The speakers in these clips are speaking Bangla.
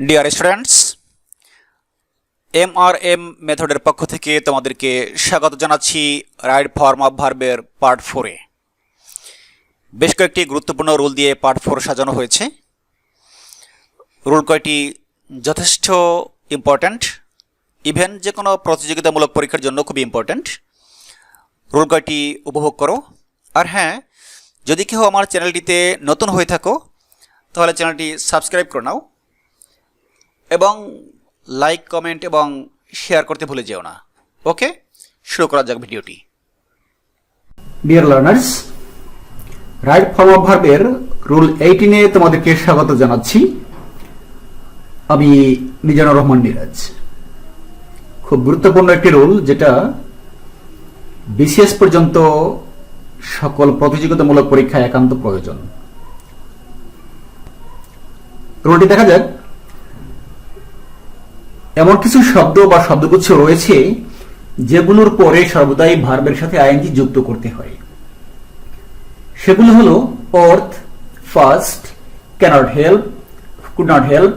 ডিয়ার স্টুডেন্টস, এমআরএম মেথডের পক্ষ থেকে তোমাদেরকে স্বাগত জানাচ্ছি রাইট ফর্ম অফ ভার্বের পার্ট 4-এ। বেশ কয়েকটি গুরুত্বপূর্ণ রুল দিয়ে পার্ট 4 সাজানো হয়েছে। রুল কয়টি যথেষ্ট ইম্পর্ট্যান্ট, ইভেন যে কোনো প্রতিযোগিতামূলক পরীক্ষার জন্য খুবই ইম্পর্ট্যান্ট। রুল কয়টি উপভোগ করো। আর হ্যাঁ, যদি কেউ আমার চ্যানেলটিতে নতুন হয়ে থাকো তাহলে চ্যানেলটি সাবস্ক্রাইব করে নাও এবং লাইক, কমেন্ট এবং শেয়ার করতে ভুলে যেও না। ওকে, শুরু করা যাক ভিডিওটি। Deer learners, right form of ভার্বের রুল 18-এ তোমাদেরকে স্বাগত জানাচ্ছি। আমি মিজানুর রহমান মিরাজ। খুব গুরুত্বপূর্ণ একটি রুল, যেটা বিসিএস পর্যন্ত সকল প্রতিযোগিতামূলক পরীক্ষায় একান্ত প্রয়োজন। রুলটি দেখা যাক। এমন কিছু শব্দ বা শব্দগুচ্ছ রয়েছে যেগুলোর পরে সর্বদাই ভার্বের সাথে আইএনজি যুক্ত করতে হয়। সেগুলো হলো অর্থ, first, cannot help, could not help,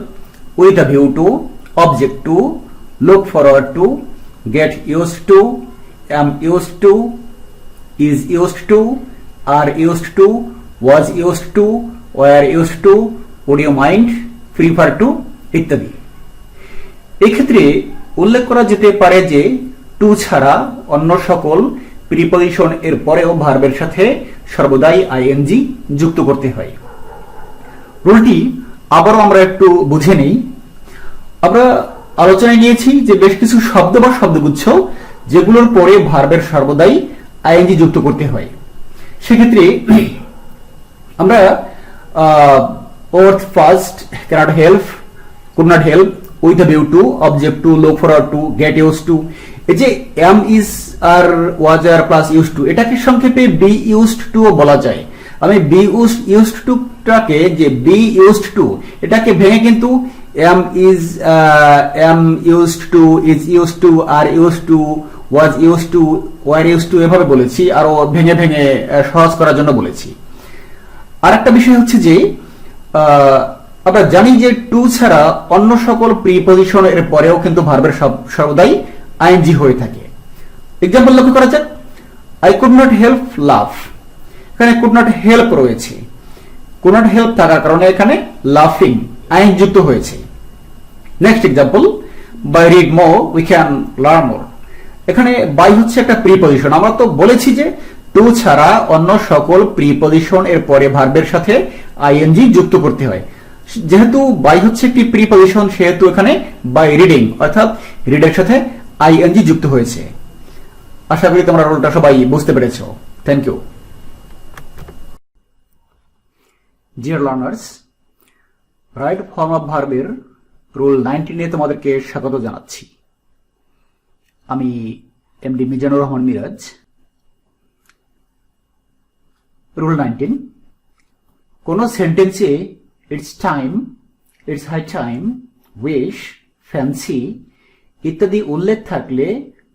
with a view to, object to, look forward to, get used to, am used to, is used to, are used to, was used to, were used to, would you mind, prefer to ইত্যাদি। এক্ষেত্রে উল্লেখ করা যেতে পারে যে টু ছাড়া অন্য সকল প্রিপজিশন এর পরেও ভার্বের সাথে সর্বদাই আইএনজি যুক্ত করতে হয়। রুলটি আবারও আমরা একটু বুঝে নেই। আমরা আলোচনায় নিয়েছি যে বেশ কিছু শব্দ বা শব্দগুচ্ছ যেগুলোর পরে ভার্বের সর্বদাই আইএনজি যুক্ত করতে হয়। সেক্ষেত্রে আমরা অর্থ, first, cannot help, could not help, with a view to, object to, look forward to, get used to, এই যে am, is, are, was, are plus used to, এটাকে সংক্ষেপে বি ইউজড টু বলা যায়। আমি বি ইউজড টু টাকে, যে বি ইউজড টু, এটাকে ভেঙে কিন্তু am, is, am used to, is used to, are used to, was used to, were used to এভাবে বলেছি, আরো ভেঙে ভেঙে সহজ করার জন্য বলেছি। আরেকটা বিষয় হচ্ছে যে আমরা জানি যে টু ছাড়া অন্য সকল প্রিপজিশন এর পরেও কিন্তু ভার্বের সর্বদাই আইএনজি হয়ে থাকে। এক্সাম্পল লক্ষ্য করা যাক। I could not help laugh, এখানে কুড নট হেল্প রয়েছে। কুড নট হেল্প থাকার কারণে এখানে লাফিং আইএনজি যুক্ত হয়েছে। Next example, by read more we can learn more, এখানে বাই হচ্ছে একটা প্রিপজিশন। আমরা তো বলেছি যে টু ছাড়া অন্য সকল প্রিপজিশন এর পরে ভার্বের সাথে আইএনজি যুক্ত করতে হয়। যেহেতু বাই হচ্ছে একটি প্রিপজিশন, সেহেতু এখানে বাই রিডিং অর্থাৎ রিডের সাথে আইএনজি যুক্ত হয়েছে। আশা করি তোমরা রুলটা সবাই বুঝতে পেরেছো। Thank you. Dear learners, right form of ভার্বের রুল 19-এ তোমাদেরকে স্বাগত জানাচ্ছি। আমি এমডি মিজানুর রহমান মিরাজ। রুল 19, কোন সেন্টেন্সে it's time, it's high time, wish, fancy ইত্যাদি উল্লেখ থাকলে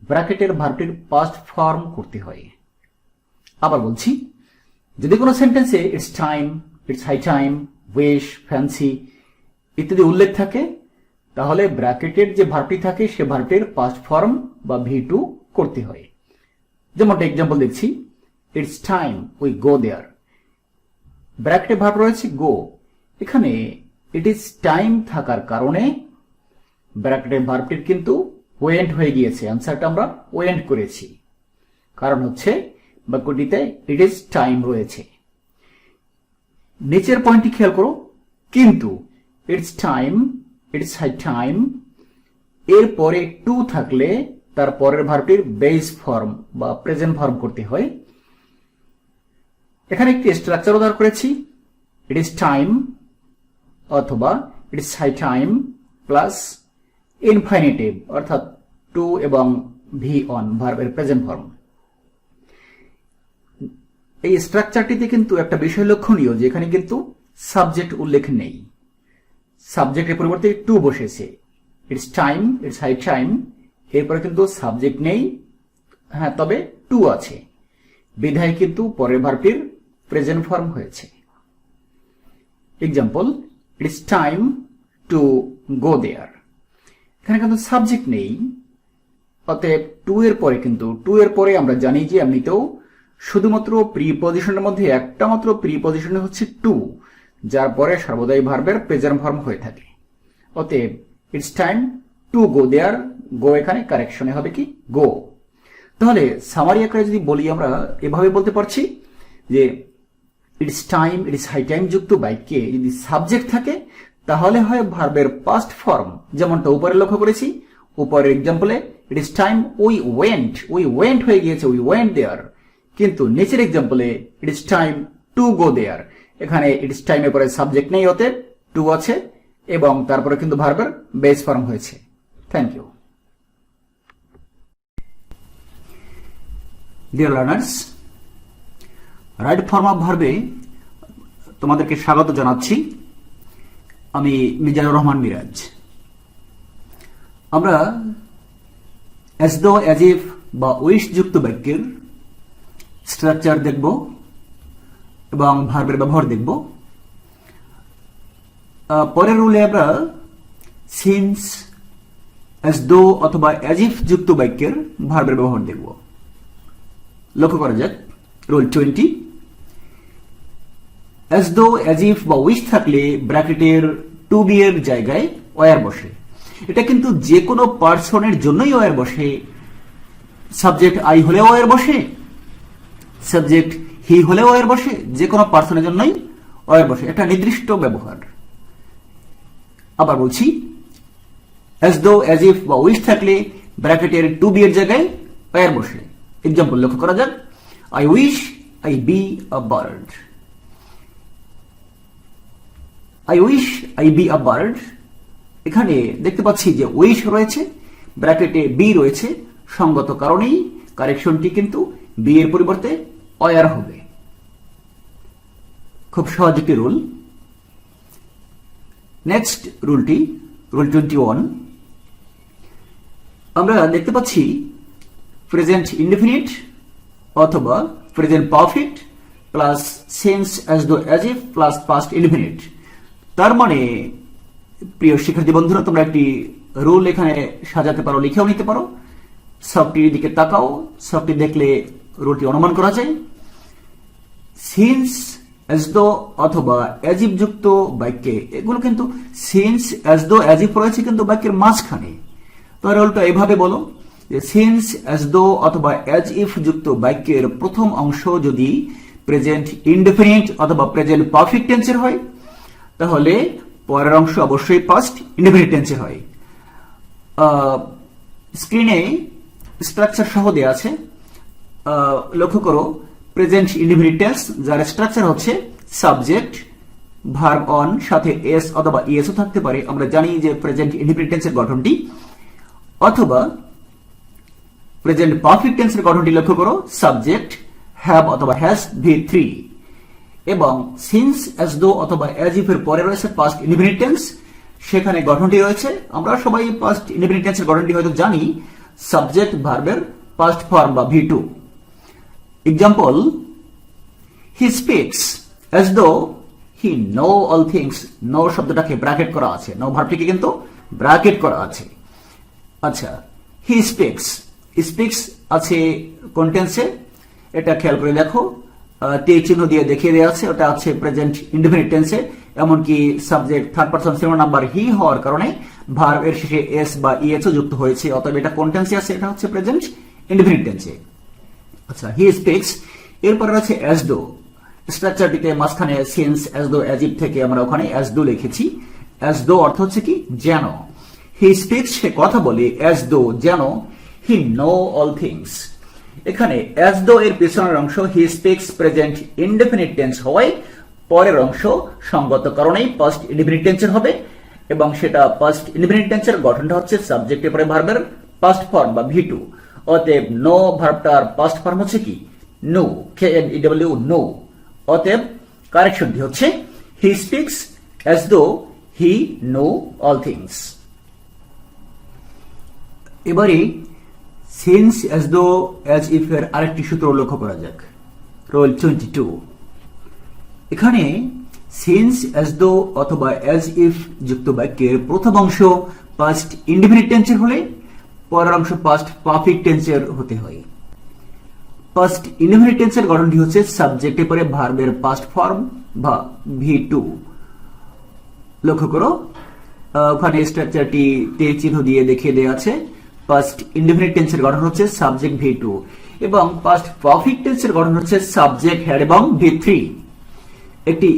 ব্র্যাকেটের ভার্বটির পাস্ট ফর্ম করতে হয়। আবার বলছি, যদি কোনো সেন্টেন্সে it's time, it's high time, wish, fancy ইত্যাদি উল্লেখ থাকে, তাহলে ব্র্যাকেটের যে ভার্বটি থাকে সে ভার্বটির পাস্ট ফর্ম বা V2 করতে হয়। যেমনটা এক্সাম্পল দেখছি, it's time we go there, ব্র্যাকেটে ভার্ব রয়েছে গো। এখানে ইট ইজ টাইম থাকার কারণে ব্র্যাকেটের ভার্বটির কিন্তু ওয়েন্ট হয়ে গিয়েছে। আনসারটা আমরা ওয়েন্ট করেছি, কারণ হচ্ছে বাক্যটিতে ইট ইজ টাইম রয়েছে। নিচের পয়েন্টটি খেয়াল করো, কিন্তু it's time, it's high time এর পরে টু থাকলে তার পরের ভার্বটির বেস ফর্ম বা প্রেজেন্ট ফর্ম করতে হয়। এখানে একটি স্ট্রাকচার উদ্ধার করেছি, ইট ইজ টাইম অথবা it's high time plus infinitive অর্থাৎ টু এবং ভি অন ভার্বের প্রেজেন্ট ফর্ম। এই স্ট্রাকচারটিতে কিন্তু একটা বিষয় লক্ষণীয় যে এখানে কিন্তু সাবজেক্ট উল্লেখ নেই। সাবজেক্টের পরিবর্তে টু বসেছে। It's time, it's high time এরপরে কিন্তু সাবজেক্ট নেই, হ্যাঁ তবে টু আছে, বিধায় কিন্তু পরের ভার্বটির প্রেজেন্ট ফর্ম হয়েছে। Example, it's time to go there. এখানে কিন্তু সাবজেক্ট নেই, অতএব টু এর পরে কিন্তু আমরা জানি যে এমনিতেও শুধুমাত্র প্রিপজিশনের মধ্যে একটা মাত্র প্রিপজিশন হচ্ছে টু, যার পরে সর্বদাই ভার্বের প্রেজেন্ট ফর্ম হয়ে থাকে। অতএব ইটস টাইম টু গো দেয়ার, গো এখানে কারেকশনে হবে কি গো। তাহলে সামারি আকারে যদি বলি আমরা এভাবে বলতে পারছি যে it's time, it's high time যুক্ত বাক্যে যদি সাবজেক্ট থাকে তাহলে হয় ভার্বের পাস্ট ফর্ম, যেমনটা উপরে লক্ষ্য করেছি। উপরের এক্সাম্পলে ইটস টাইম উই ওয়েন্ট হয়ে গিয়েছে উই ওয়েন্ট দেয়ার, কিন্তু নিচের এক্সাম্পলে it's time to go there, এখানে ইটস টাইমের পরে সাবজেক্ট নেই, অতএব টু আছে এবং তারপরে কিন্তু ভার্বের বেস ফর্ম হয়েছে। Thank you. Dear learners, right form of ভার্বে তোমাদেরকে স্বাগত জানাচ্ছি। আমি মিজানুর রহমান মিরাজ। আমরা অ্যাজ দো, অ্যাজ ইফ বা উইশ যুক্ত বাক্যের স্ট্রাকচার দেখব এবং ভার্বের ব্যবহার দেখব। পরের রুলে আমরা সিন্স, অ্যাজ দো অথবা অ্যাজ ইফ যুক্ত বাক্যের ভার্বের ব্যবহার দেখব। লক্ষ্য করা যাক rule 20। As though, as if বা উইশ থাকলে ব্র্যাকেটের টু বি এর জায়গায় ওয়ার বসে। এটা কিন্তু যে কোনো পার্সনের জন্যই ওয়ার বসে। সাবজেক্ট আই হলেও ওয়ার বসে, সাবজেক্ট হি হলেও ওয়ার বসে, যে কোনো পার্সনের জন্যই ওয়ার বসে। একটা নির্দিষ্ট ব্যবহার। আবার বলছি, অ্যাজ দো, অ্যাজ ইফ বা উইশ থাকলে ব্র্যাকেটের টু বি এর জায়গায় ওয়ার বসে। এক্সাম্পল লক্ষ্য করা যাক, I wish I be a bird. I wish I be a bird, এখানে দেখতে পাচ্ছি যে উইশ রয়েছে, ব্র্যাকেটে বি রয়েছে, সঙ্গত কারণেই কারেকশনটি কিন্তু বি এর পরিবর্তে অয়ার হবে। খুব সহজ একটি রুল। Next রুলটি, rule 21। আমরা দেখতে পাচ্ছি প্রেজেন্ট ইনডেফিনিট অথবা present perfect plus sense as though, as if plus past indefinite. তার মানে প্রিয় শিক্ষার্থী বন্ধুরা, তোমরা একটি রুল এখানে সাজাতে পারো, লিখেও নিতে পারো। সবটির দিকে তাকাও, সবটি দেখলে রুলটি অনুমান করা যায়। সিন্স, অ্যাজ দো অথবা অ্যাজ ইফ যুক্ত বাক্যে, এগুলো কিন্তু since, as though, as if রয়েছে কিন্তু বাক্যের মাঝখানে। তো রুলটা এভাবে বলো যে সিন্স, অ্যাজ দো অথবা অ্যাজ ইফ যুক্ত বাক্যের প্রথম অংশ যদি প্রেজেন্ট ইনডেফিনিট অথবা প্রেজেন্ট পারফেক্ট টেন্সের হয়, তাহলে পরের অংশ অবশ্যই পাস্ট ইনডেফিনিট টেন্সের হয়। স্ক্রিনে স্ট্রাকচার সহ দেওয়া আছে, লক্ষ্য করো। প্রেজেন্ট ইনডেফিনিট টেন্স, যার স্ট্রাকচার হচ্ছে সাবজেক্ট, ভার্ব অন, সাথে এস অথবা ইএসও থাকতে পারে। আমরা জানি যে প্রেজেন্ট ইনডেফিনিট টেন্সের গঠনটি, অথবা প্রেজেন্ট পারফেক্ট টেন্সের গঠনটি লক্ষ্য করো, সাবজেক্ট, হ্যাভ অথবা হ্যাজ, V3, এবং সিন্স, অ্যাজ দো অথবা অ্যাজ ইফ এর পরে রয়েছে পাস্ট ইনডেফিনিট টেন্স, সেখানে গঠনটি রয়েছে, আমরা সবাই পাস্ট ইনডেফিনিট টেন্সের গঠনটি হয়তো জানি, সাবজেক্ট ভার্বের পাস্ট ফর্ম বা V2। Example, he speaks as though he know all things. Know শব্দটাকে ব্র্যাকেট করা আছে, নো ভার্বটিকে কিন্তু ব্র্যাকেট করা আছে। আচ্ছা, হি স্পিক্স, স্পিক্স আছে কোন টেন্সে, এটা খেয়াল করে দেখো, তে চিহ্ন দিয়ে দেখিয়ে দেওয়া আছে, ওটা আছে প্রেজেন্ট ইনডেফিনিট টেন্সে। এমনকি subject third person singular number he হওয়ার কারণে ভার্ব এর শেষে এস বা ইএসও যুক্ত হয়েছে, অতএব এটা কোন টেন্সে আছে, এটা হচ্ছে প্রেজেন্ট ইনডেফিনিট টেন্সে। আচ্ছা, হি স্পিক্স, এরপরে আছে অ্যাজ দো। স্ট্রাকচারটিতে মাঝখানে since, as though, as if থেকে আমরা ওখানে অ্যাজ দো লিখেছি। অ্যাজ দো অর্থ হচ্ছে কি যেন, হি স্পিক্স সে কথা বলে, অ্যাজ দো যেন, হি নো অল থিংস। এখানে অ্যাজ দো এর পেছনের অংশ he speaks present indefinite tense হওয়ায় পরের অংশ সঙ্গত কারণেই পাস্ট ইনডেফিনিট টেন্সের হবে, এবং সেটা পাস্ট ইনডেফিনিট টেন্সের গঠনটা হচ্ছে সাবজেক্টের পরে ভার্বের পাস্ট ফর্ম বা V2। অতএব নো ভার্বটার পাস্ট ফর্ম হচ্ছে কি নো, KNEW, নো। অতএব কারেকশনটি হচ্ছে হি speaks as though he know all things. এবারে since, as though, as if এর আরেকটি সূত্র লক্ষ্য করা যাক, রুল 22। এখানে সিন্স অ্যাজ দো অথবা অ্যাজ ইফ যুক্ত বাক্যের প্রথম অংশ পাস্ট ইনডেফিনিট টেন্সের হলে পরের অংশ পাস্ট পারফেক্ট টেন্সের হতে হয়। পাস্ট ইনডেফিনিট টেন্সের গঠনটি হচ্ছে সাবজেক্টের পরে ভার্বের পাস্ট ফর্ম বা V2। লক্ষ্য করো ওখানে স্ট্রাকচারটি তীর চিহ্ন দিয়ে দেখিয়ে দেওয়া আছে। পাস্ট ইনডেফিনিট টেন্সের গঠন হচ্ছে সাবজেক্ট V2 এবং পাস্ট পারফেক্ট টেন্সের গঠন হচ্ছে সাবজেক্ট হ্যাড এবং V3। একটি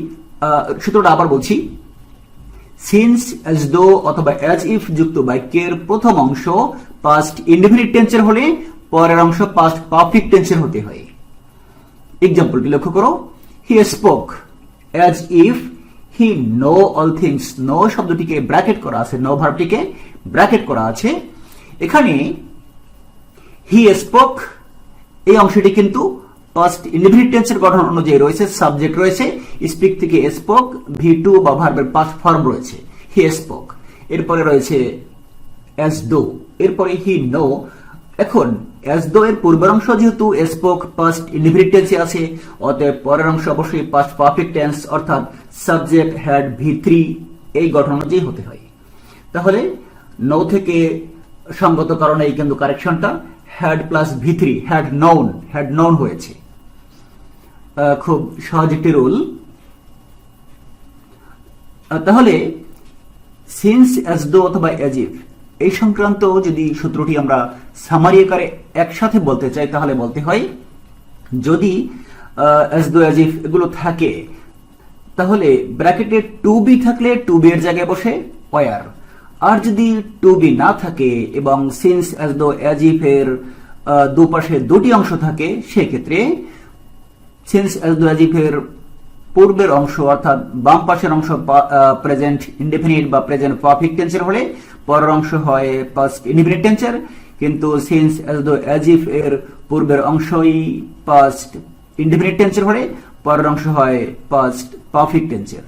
সূত্রটা আবার বলছি, সিন্স অ্যাজ দো অথবা অ্যাজ ইফ যুক্ত বাক্যের প্রথম অংশ পাস্ট ইনডেফিনিট টেন্সের হলে পরের অংশ পাস্ট পারফেক্ট টেন্সের হতে হয়। এক্সাম্পলটি লক্ষ্য করো, he spoke as if he know all things. Know শব্দটিকে ব্র্যাকেট করা আছে, নো ভার্বটিকে ব্র্যাকেট করা আছে। এখানে হি স্পোক এই অংশটি কিন্তু পাস্ট ইনডেফিনিট টেন্সের গঠন অনুযায়ী রয়েছে, সাবজেক্ট রয়েছে, স্পিক থেকে স্পোক, V2 বা ভার্বের পাস্ট ফর্ম রয়েছে, হি স্পোক। এরপরে রয়েছে অ্যাজ দো, এরপরে হি নো। এখন অ্যাজ দো এর পূর্বের অংশ যেহেতু স্পোক পাস্ট ইনডেফিনিট টেন্সে আছে, অতএব পরের অংশ অবশ্যই পাস্ট পারফেক্ট টেন্স অর্থাৎ সাবজেক্ট হ্যাড V3 এই গঠন অনুযায়ী হতে হয়। তাহলে নো থেকে সঙ্গত কারণে এই কিন্তু কারেকশনটা had plus V3 had known হয়েছে। খুব সহজ একটি রুল। তাহলে সিন্স অ্যাজ দো অথবা অ্যাজ ইফ এই সংক্রান্ত যদি সূত্রটি আমরা সামারি আকারে একসাথে বলতে চাই তাহলে বলতে হয়, যদি অ্যাজ দো অ্যাজ ইফ এগুলো থাকে তাহলে ব্র্যাকেটে টু বি থাকলে টু বি এর জায়গায় বসে ওয়ার। আর যদি টু বি না থাকে এবং since as though as if এর দুপাশে দুটি অংশ থাকে, সেক্ষেত্রে since as though as if এর পূর্বের অংশ অর্থাৎ বাম পাশের অংশ প্রেজেন্ট ইনডেফিনিট বা প্রেজেন্ট পারফেক্ট টেন্সের হলে পরের অংশ হয় পাস্ট ইনডেফিনিট টেন্সের, কিন্তু since as though as if এর পূর্বের অংশই পাস্ট ইনডেফিনিট টেন্সের হলে পরের অংশ হয় পাস্ট পারফেক্ট টেন্সের।